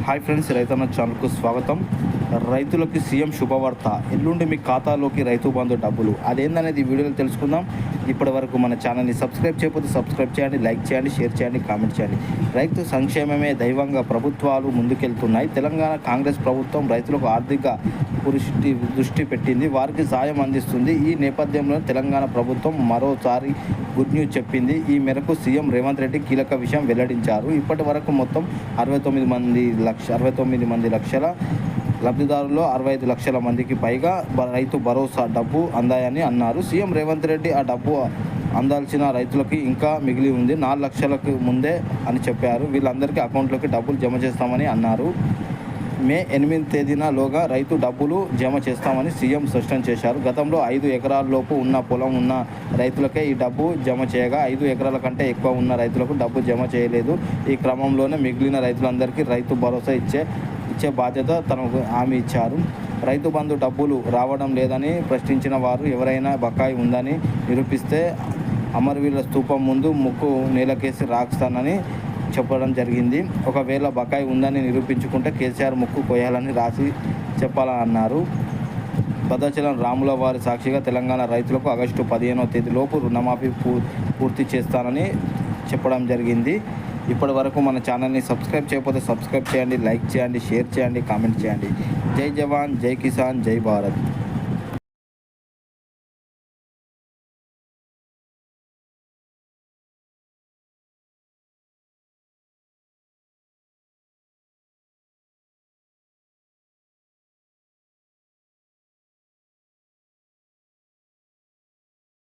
Hi friends, రైతన్న ఛానల్కు స్వాగతం. రైతులకి సీఎం శుభవార్త. ఎల్లుండి మీ ఖాతాలోకి రైతు బంధు డబ్బులు. అదేందనేది ఈ వీడియోలో తెలుసుకుందాం. ఇప్పటి వరకు మన ఛానల్ని సబ్స్క్రైబ్ చేయకపోతే సబ్స్క్రైబ్ చేయండి, లైక్ చేయండి, షేర్ చేయండి, కామెంట్ చేయండి. రైతు సంక్షేమమే దైవంగా ప్రభుత్వాలు ముందుకెళ్తున్నాయి. తెలంగాణ కాంగ్రెస్ ప్రభుత్వం రైతులకు ఆర్థిక దృష్టి పెట్టింది, వారికి సాయం అందిస్తుంది. ఈ నేపథ్యంలో తెలంగాణ ప్రభుత్వం మరోసారి గుడ్ న్యూస్ చెప్పింది. ఈ మేరకు సీఎం రేవంత్ రెడ్డి కీలక విషయం వెల్లడించారు. ఇప్పటి వరకు మొత్తం 69 మంది లక్షల లబ్ధిదారుల్లో 65 లక్షల మందికి పైగా రైతు భరోసా డబ్బు అందాయని అన్నారు. సీఎం రేవంత్ రెడ్డి ఆ డబ్బు అందాల్సిన రైతులకి ఇంకా మిగిలి ఉంది, 4 లక్షలకు ముందే అని చెప్పారు. వీళ్ళందరికీ అకౌంట్లోకి డబ్బులు జమ చేస్తామని అన్నారు. మే 8 తేదీన లోగా రైతు డబ్బులు జమ చేస్తామని సీఎం స్పష్టం చేశారు. గతంలో 5 ఎకరాల లోపు ఉన్న పొలం ఉన్న రైతులకే ఈ డబ్బు జమ చేయగా 5 ఎకరాల కంటే ఎక్కువ ఉన్న రైతులకు డబ్బు జమ చేయలేదు. ఈ క్రమంలోనే మిగిలిన రైతులందరికీ రైతు భరోసా ఇచ్చే బాధ్యత తనకు హామీ ఇచ్చారు. రైతు బంధు డబ్బులు రావడం లేదని ప్రశ్నించిన వారు ఎవరైనా బకాయి ఉందని నిరూపిస్తే అమరవీరుల స్తూపం ముందు ముక్కు నేలకేసి రాస్తానని చెప్పడం జరిగింది. ఒకవేళ బకాయి ఉందని నిరూపించుకుంటే కేసీఆర్ ముక్కు కొయ్యాలని రాసి చెప్పాలని అన్నారు. భద్రాచలం రాముల వారి సాక్షిగా తెలంగాణ రైతులకు ఆగస్టు 15వ తేదీలోపు రుణమాఫీ పూర్తి చేస్తానని చెప్పడం జరిగింది. ఇప్పటి వరకు మన ఛానల్ని సబ్స్క్రైబ్ చేయకపోతే సబ్స్క్రైబ్ చేయండి, లైక్ చేయండి, షేర్ చేయండి, కామెంట్ చేయండి. జై జవాన్, జై కిసాన్, జై భారత్.